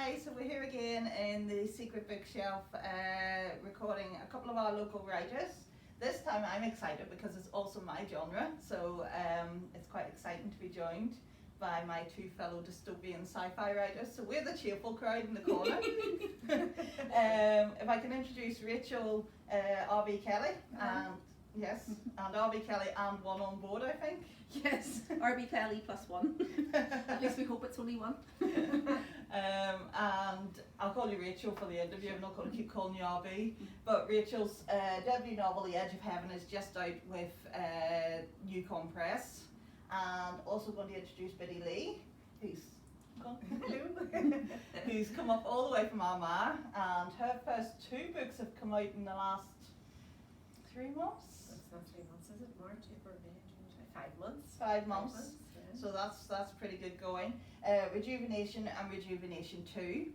Hi, so we're here again in the Secret Bookshelf, recording a couple of our local writers. This time I'm excited because it's also my genre, so it's quite exciting to be joined by my two fellow dystopian sci-fi writers. So we're the cheerful crowd in the corner. If I can introduce Rachel R.B. Kelly, and yes, and R.B. Kelly and one on board, I think. Yes, R.B. Kelly plus one. At least we hope it's only one. And I'll call you Rachel for the interview. I'm not going to keep calling you RB. But Rachel's debut novel, The Edge of Heaven, is just out with Yukon Press. And also going to introduce Byddi Lee, who's come up all the way from Armagh. And her first two books have come out in the last 3 months. It's not 3 months, is it? March, April, May, June, July. 5 months. 5 months. Yeah. So that's pretty good going. Rejuvenation and Rejuvenation 2.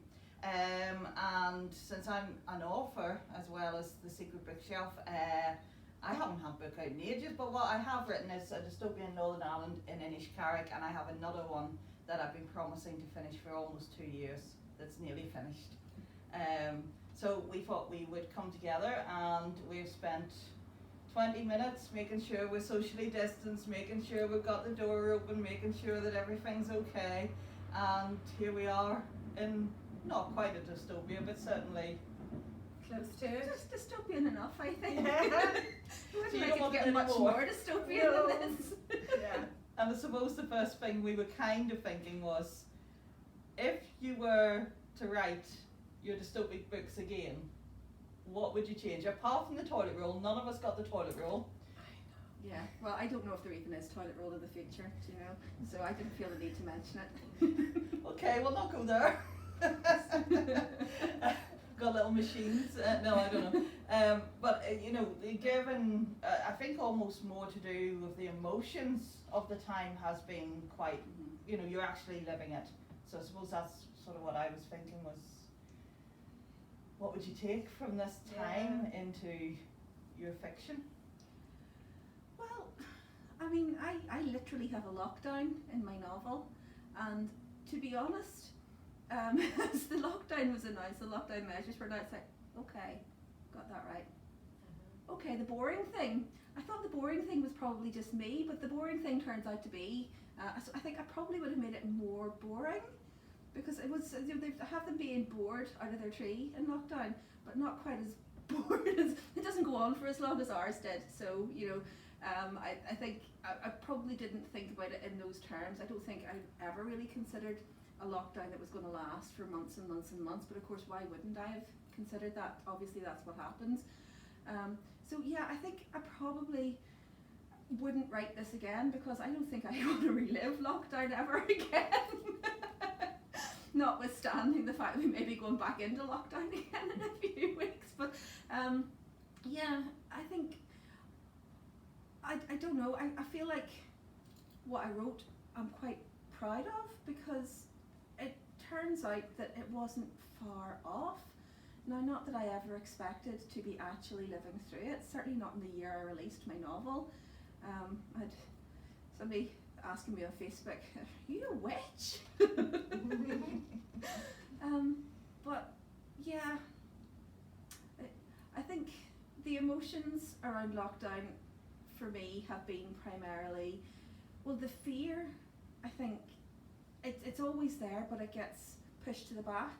And since I'm an author as well as the Secret Bookshelf, I haven't had a book out in ages, but what I have written is a dystopian Northern Ireland in Inishcarrick, and I have another one that I've been promising to finish for almost 2 years that's nearly finished. So we thought we would come together, and we've spent 20 minutes making sure we're socially distanced, making sure we've got the door open, making sure that everything's okay, and here we are in not quite a dystopia, but certainly Close to it. Just dystopian enough, I think. Yeah. We wouldn't So you like don't it want to get any much more? more dystopian than this. Yeah. And I suppose the first thing we were kind of thinking was, if you were to write your dystopic books again, what would you change? Apart from the toilet roll, none of us got the toilet roll. Yeah, well, I don't know if there even is toilet roll in the future, do you know? So I didn't feel the need to mention it. Okay, we'll not go there. Got little machines. No, I don't know. But you know, given I think almost more to do with the emotions of the time has been quite. You know, you're actually living it. So I suppose that's sort of what I was thinking was, what would you take from this time into your fiction? Well, I mean, I literally have a lockdown in my novel, and to be honest, as the lockdown was announced, the lockdown measures were announced, like, okay, got that right. Okay, the boring thing. I thought the boring thing was probably just me, but the boring thing turns out to be, so I think I probably would have made it more boring, because it was, you know, they have them being bored out of their tree in lockdown, but not quite as bored as, it doesn't go on for as long as ours did. So, you know, I think I probably didn't think about it in those terms. I don't think I ever really considered a lockdown that was going to last for months and months and months, but of course, why wouldn't I have considered that? Obviously that's what happens. So yeah, I think I probably wouldn't write this again, because I don't think I want to relive lockdown ever again. Notwithstanding the fact we may be going back into lockdown again in a few weeks, but yeah, I think I don't know, I feel like what I wrote I'm quite proud of, because it turns out that it wasn't far off. Now, not that I ever expected to be actually living through it, certainly not in the year I released my novel. I had somebody asking me on Facebook, are you a witch? But yeah, I think the emotions around lockdown for me have been primarily, well, the fear, I think it's always there, but it gets pushed to the back,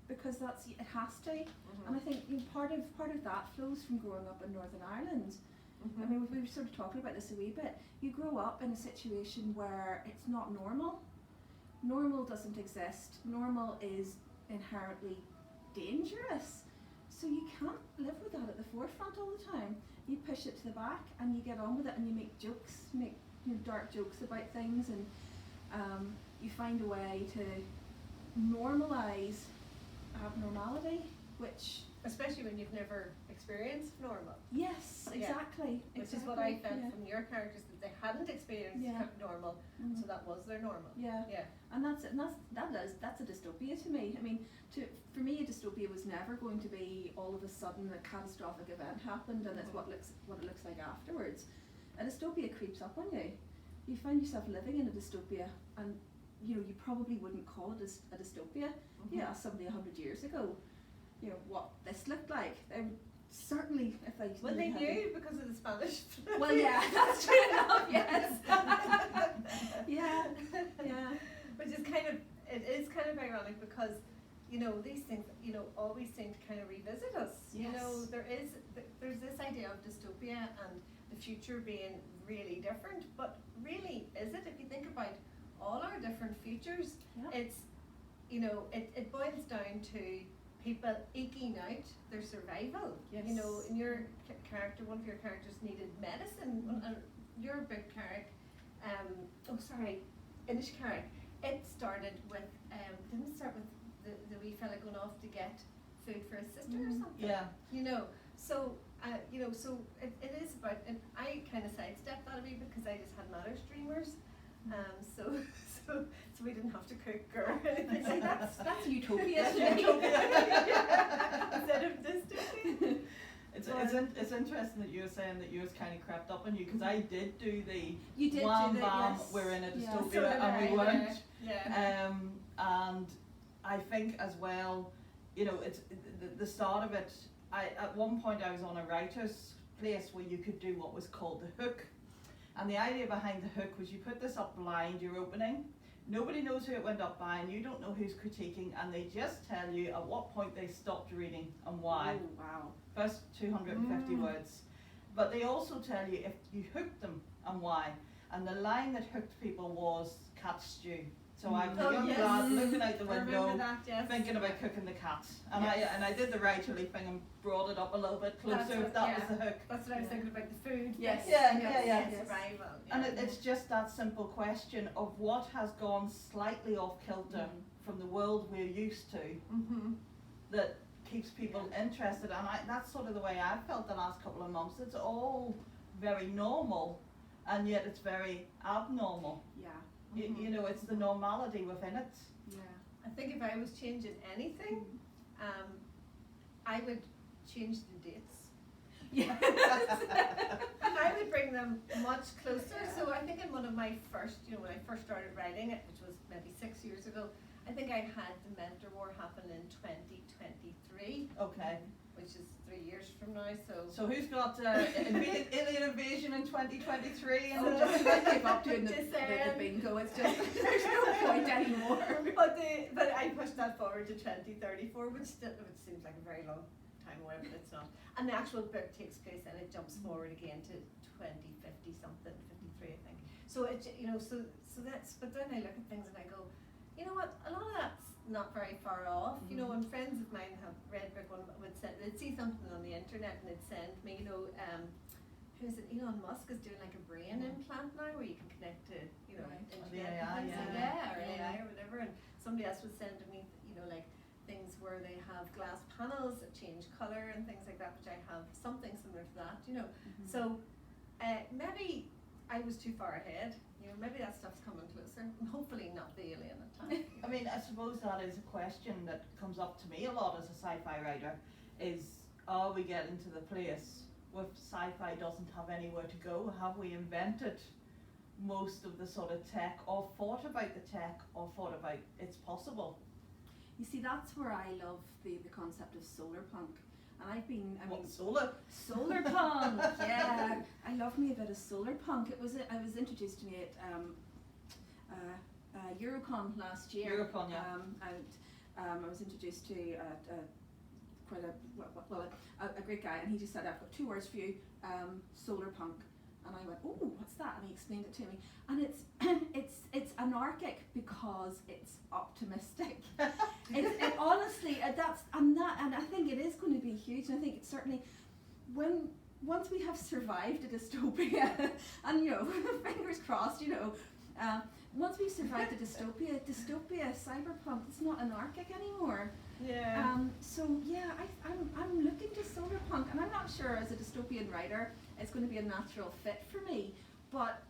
because it has to. And I think, you know, part of that flows from growing up in Northern Ireland. I mean, we were sort of talking about this a wee bit. You grow up in a situation where it's not normal. Normal doesn't exist. Normal is inherently dangerous. So you can't live with that at the forefront all the time. You push it to the back and you get on with it, and you make jokes, make, you know, dark jokes about things, and you find a way to normalise abnormality, which, especially when you've never experienced normal. yes, exactly. Which is what I felt from your characters, that they hadn't experienced normal, so that was their normal. Yeah. And that's a dystopia to me. I mean, for me, a dystopia was never going to be all of a sudden a catastrophic event happened and it's what it looks like afterwards. A dystopia creeps up on you. You find yourself living in a dystopia, and you know, you probably wouldn't call it a dystopia. You ask somebody 100 years ago, you know, what this looked like, they would certainly, if they Well, they knew because of the Spanish flu. Well, yeah, that's true enough. Yes. Yeah. Which is kind of, it is kind of ironic because, you know, these things, you know, always seem to kind of revisit us. Yes. You know, there's this idea of dystopia and the future being really different, but really, is it? If you think about all our different futures, it's, you know, it boils down to people eking out their survival. Yes. You know, in your character, one of your characters needed medicine. Your big character, Inish Carrick, it started with, didn't it start with the wee fella going off to get food for his sister or something? Yeah. You know, so, you know, so it is about, and I kind of sidestepped that a wee bit because I just had Matter streamers. So we didn't have to cook or anything. See, that's utopia. Instead of dystopia. It's interesting that you were saying that yours kind of crept up on you, because I did do the You did wham do the, bam, yes. we're in a Yeah. dystopia, So did and I, we weren't. Yeah. And I think as well, you know, it's the start of it. At one point I was on a writer's place where you could do what was called the hook, and the idea behind the hook was you put this up blind, you're opening. Nobody knows who it went up by, and you don't know who's critiquing, and they just tell you at what point they stopped reading and why. Oh, wow. First 250 words. But they also tell you if you hooked them and why. And the line that hooked people was cat stew. So I'm a young lad looking out the window, thinking about cooking the cat. And I did the writerly thing and brought it up a little bit closer if that was the hook. That's what I was thinking about, the food. Yes. Yeah. Survival. And it's just that simple question of what has gone slightly off kilter from the world we're used to that keeps people interested. And that's sort of the way I've felt the last couple of months. It's all very normal, and yet it's very abnormal. Yeah. You know, it's the normality within it. Yeah. I think if I was changing anything, I would change the dates. Yeah. I would bring them much closer. So I think in one of my first, you know, when I first started writing it, which was maybe 6 years ago, I think I had the Mentor War happen in 2023. Okay. Which is 3 years from now, So who's got alien invasion in 2023? And Just give up doing the bingo. It's just there's no point anymore. But I pushed that forward to 2034, which seems like a very long time away, but it's not. And the actual book takes place and it jumps forward again to 2050 something, 53 I think. So it, you know, so that's. But then I look at things and I go, you know what? A lot of that's not very far off. You know, when friends of mine have read a book, they'd see something on the internet and they'd send me, you know, who's it? Elon Musk is doing like a brain implant now where you can connect to, you know, internet and things, or AI or whatever. And somebody else was sending me, you know, like things where they have glass panels that change color and things like that, which I have something similar to that, you know. So maybe I was too far ahead. You know, maybe that stuff's coming closer, and hopefully not the alien attack. I mean, I suppose that is a question that comes up to me a lot as a sci-fi writer, is are we getting to the place where sci-fi doesn't have anywhere to go? Have we invented most of the sort of tech, or thought about the tech, or thought about it's possible? You see, that's where I love the concept of solarpunk. And I've been, Solarpunk, yeah. I love me a bit of solarpunk. I was introduced to me at Eurocon last year. Eurocon, yeah. And I was introduced to quite a great guy, and he just said, I've got 2 words for you, solarpunk. And I went, oh, what's that? And he explained it to me. And it's anarchic because it's optimistic. it honestly, and I think it is going to be huge. And I think it's certainly once we have survived a dystopia, and you know, fingers crossed, you know, once we've survived a dystopia, cyberpunk, it's not anarchic anymore. Yeah. So yeah, I'm looking to solarpunk, and I'm not sure as a dystopian writer it's going to be a natural fit for me, but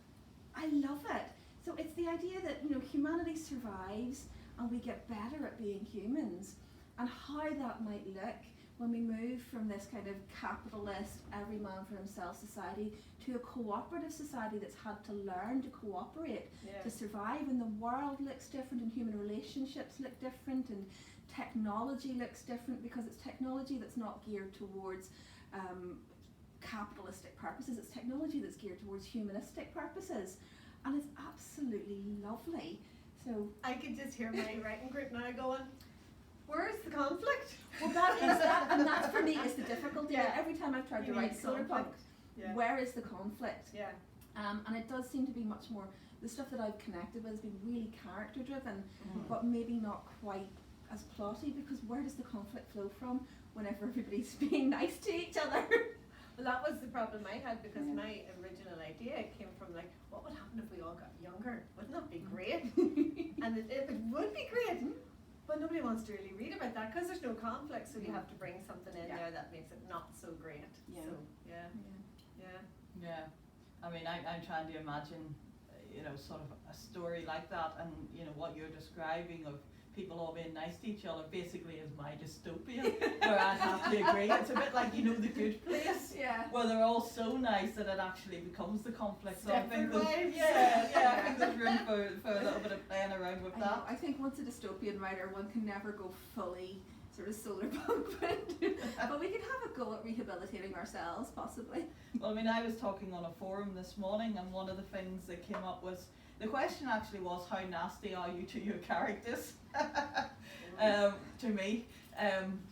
I love it. So it's the idea that, you know, humanity survives and we get better at being humans, and how that might look when we move from this kind of capitalist, every man for himself society to a cooperative society that's had to learn to cooperate Yeah. to survive, and the world looks different, and human relationships look different, and technology looks different, because it's technology that's not geared towards capitalistic purposes. It's technology that's geared towards humanistic purposes, and it's absolutely lovely. So I could just hear my writing group now going, where's the conflict? well, that is that, and that's for me is the difficulty. Yeah. Every time I've tried You to write need Solarpunk, conflict. Yeah. where is the conflict? Yeah. And it does seem to be much more, the stuff that I've connected with has been really character driven, Mm. but maybe not quite as plotty, because where does the conflict flow from whenever everybody's being nice to each other? Well, that was the problem I had, because Yeah. my original idea came from like, what would happen if we all got younger? Wouldn't that be great? And it would be great, but nobody wants to really read about that because there's no conflict, so you Yeah. have to bring something in Yeah. there that makes it not so great. Yeah. So yeah. Yeah, I mean, I'm trying to imagine, sort of a story like that, and what you're describing of people all being nice to each other basically is my dystopia, where I'd have to agree. It's a bit like, The Good Place, Yeah. where they're all so nice that it actually becomes the conflict. So I think Stepford there's, wives. I think there's room for a little bit of playing around with I know. that. I think once a dystopian writer, one can never go fully sort of Solarpunk, but we can have a go at rehabilitating ourselves, possibly. Well, I mean, I was talking on a forum this morning, and one of the things that came up was, the question actually was, how nasty are you to your characters? To me,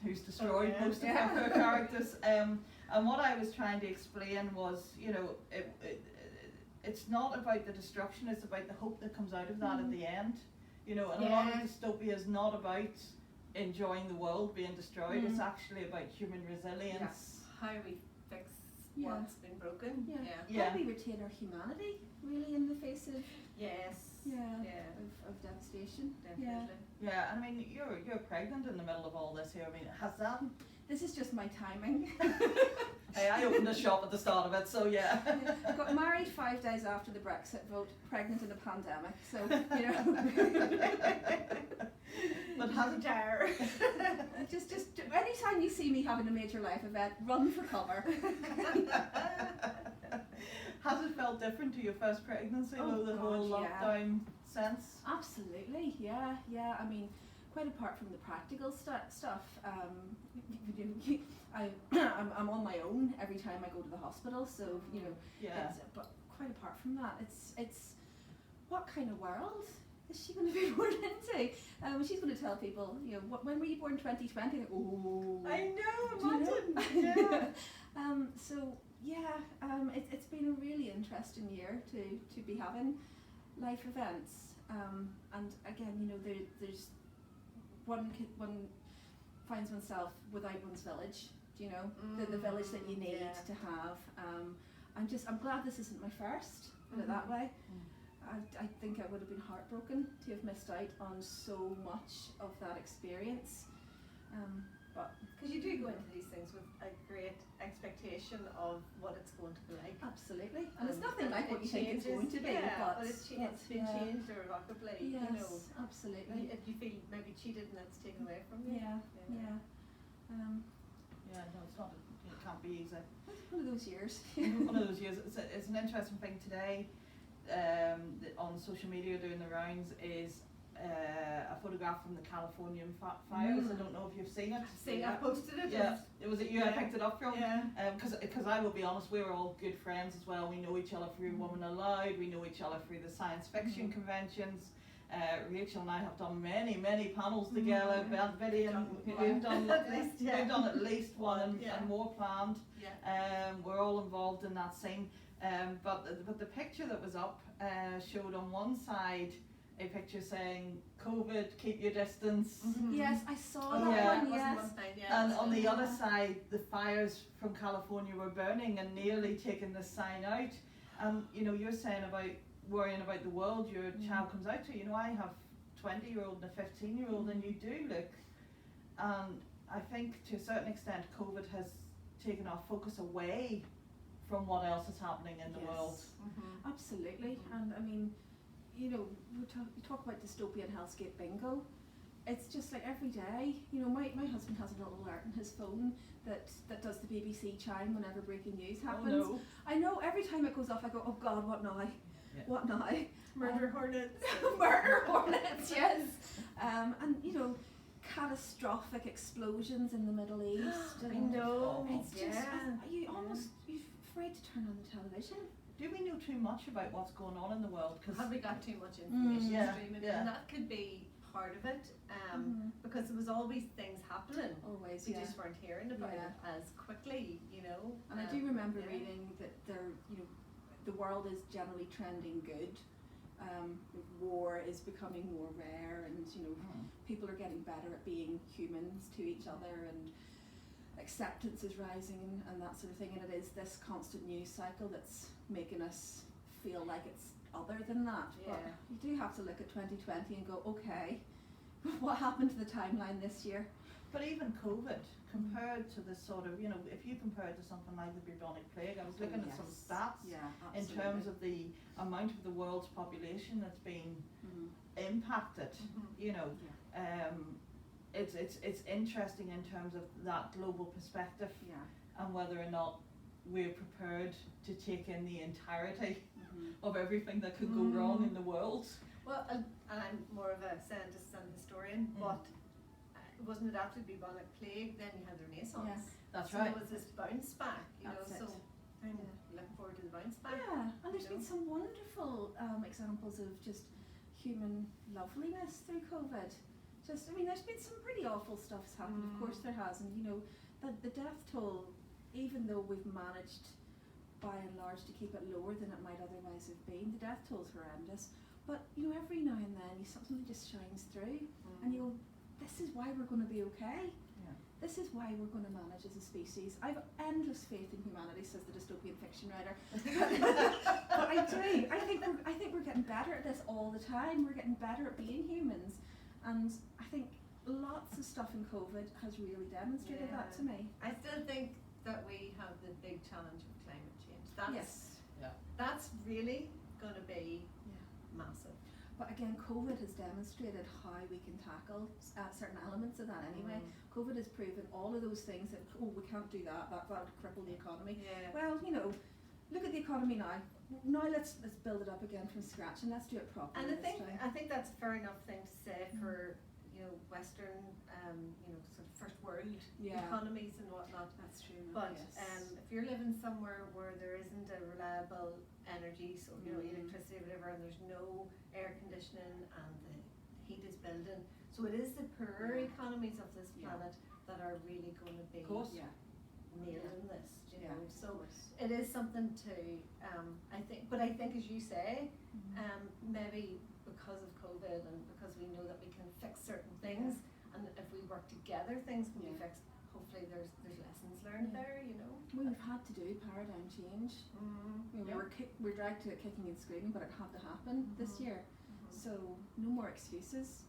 who's destroyed yeah. most of Yeah. her characters. And what I was trying to explain was, it's not about the destruction, it's about the hope that comes out of that at the end. And a lot Yeah. of dystopia is not about enjoying the world being destroyed, it's actually about human resilience. How we fix Yeah. what's been broken. Yeah. Yeah. How do we retain our humanity, really, in the face of Yes. Yeah. Yeah. of devastation? Definitely. Yeah, and I mean, you're pregnant in the middle of all this here. I mean, has that? This is just my timing. Hey, I opened a shop at the start of it, so yeah. I got married 5 days after the Brexit vote, pregnant in a pandemic, so, But has it? Retire. just anytime you see me having a major life event, run for cover. Has it felt different to your first pregnancy, Oh, the whole God, yeah. lockdown sense? Absolutely, yeah. I mean, quite apart from the practical stuff, I'm on my own every time I go to the hospital, so Yeah. but quite apart from that, it's what kind of world is she going to be born into? She's going to tell people, when were you born? 2020? Like, oh. I know, Do you know? imagine. Yeah. So yeah, it's been a really interesting year to be having life events, and again, there's one finds oneself without one's village. The village that you need Yeah. to have. I'm glad this isn't my first. Put it that way. I think I would have been heartbroken to have missed out on so much of that experience. But Because you do go into these things with a great expectation of what it's going to be like. absolutely, and it's nothing like what it you think it's going to be. Yeah, but it's been yeah. changed irrevocably. Yes, absolutely. If you feel maybe cheated and it's taken away from you. Yeah. Yeah, no, it's not. It can't be easy. It's one of those years. One of those years. It's an interesting thing today. On social media doing the rounds is a photograph from the Californian fires. I don't know if you've seen it. I posted it. Yeah, it was it you I Yeah. picked it up from. Yeah. Because I will be honest, we were all good friends as well. We know each other through Women Aloud. We know each other through the science fiction conventions. Rachel and I have done many panels together. Byddi and we've done at least one and more planned. Yeah. We're all involved in that scene. But the picture that was up showed on one side a picture saying COVID, keep your distance. Yes, I saw Oh, that yeah. one. Yes. And on the other Yeah. side, the fires from California were burning and nearly taking the sign out. And you're saying about worrying about the world your child comes out to. I have a 20-year-old and a 15-year-old, and you do look. And I think to a certain extent, COVID has taken our focus away from what else is happening in the world. Absolutely, and I mean, you talk about dystopian hellscape bingo. it's just like every day, you know, my husband has a little alert on his phone that does the BBC chime whenever breaking news happens. Oh, no. I know every time it goes off I go, oh God, what now? Yeah. What now? Murder hornets. Murder hornets, yes. And you know, catastrophic explosions in the Middle East. I and know. It's just, Yeah. you're afraid to turn on the television. Do we know too much about what's going on in the world? Because Have we got too much information Yeah, streaming? yeah. And that could be part of it, because there was always things happening. Always, We yeah. just weren't hearing about Yeah. it as quickly, you know. And I do remember yeah. reading that the world is generally trending good. War is becoming more rare, and people are getting better at being humans to each other, and acceptance is rising and that sort of thing. And it is this constant news cycle that's making us feel like it's other than that. But Yeah. you do have to look at 2020 and go, okay, what happened to the timeline this year? But even COVID, compared to the sort of, if you compare it to something like the bubonic plague, I was looking at some stats in terms of the amount of the world's population that's been impacted. It's interesting in terms of that global perspective and whether or not we're prepared to take in the entirety of everything that could go wrong in the world. Well, and I'm more of a scientist than a historian, but wasn't it after the bubonic plague, then you had the Renaissance? That's so right. there was this bounce back, That's so it. I'm looking forward to the bounce back. Yeah, and there's you been know. some wonderful examples of just human loveliness through COVID. There's been some pretty awful stuff's happened, of course there has, and the death toll, even though we've managed by and large to keep it lower than it might otherwise have been, the death toll's horrendous. But every now and then something just shines through, and you go, this is why we're going to be okay. Yeah. This is why we're going to manage as a species. I've endless faith in humanity, says the dystopian fiction writer. But I do. I think we're getting better at this all the time. We're getting better at being humans, and I think lots of stuff in COVID has really demonstrated that to me. I still think that we have the big challenge of climate change. That's really going to be massive. But again, COVID has demonstrated how we can tackle certain elements of that anyway. COVID has proven all of those things that, we can't do that would cripple the economy. Yeah. Well, look at the economy now. Now let's build it up again from scratch, and let's do it properly. And this time. I think that's a fair enough thing to say for Western, sort of first world economies and whatnot. That's true. But yes. if you're living somewhere where there isn't a reliable energy, so electricity or whatever, and there's no air conditioning and the heat is building, so it is the poorer economies of this planet that are really going to be nailing this. So it is something to I think as you say, maybe because of COVID and because we know that we can fix certain things, and if we work together things can be fixed. Hopefully there's lessons learned there, We've had to do paradigm change. We're dragged to it kicking and screaming, but it had to happen this year. So no more excuses.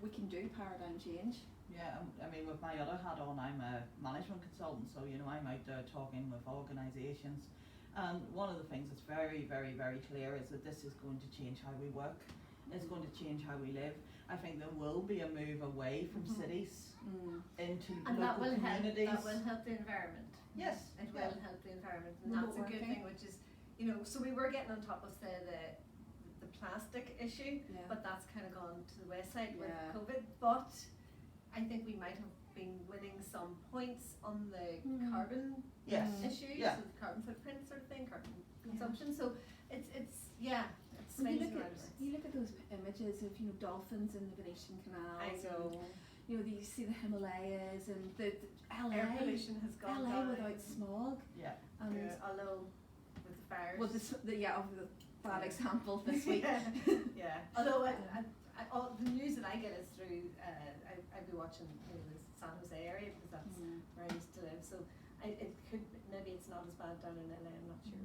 We can do paradigm change. Yeah, with my other hat on, I'm a management consultant, so I'm out there talking with organisations, and one of the things that's very, very, very clear is that this is going to change how we work. It's going to change how we live. I think there will be a move away from cities into and local communities. That will help the environment. Yes, it will help the environment, and Remote that's a good working. thing. Which is, so we were getting on top of say the plastic issue, but that's kind of gone to the wayside with COVID. But I think we might have been winning some points on the carbon issue, so the carbon footprint sort of thing, carbon consumption. So it's When you look at those images of dolphins in the Venetian canals. I know. And, you see the Himalayas and the LA. Air pollution has gone LA down. without smog. Yeah. And although with the fires. well, of the bad example this week. Although all the news that I get is through I'd be watching the San Jose area because that's where I used to live. So it could maybe it's not as bad down in LA. I'm not sure.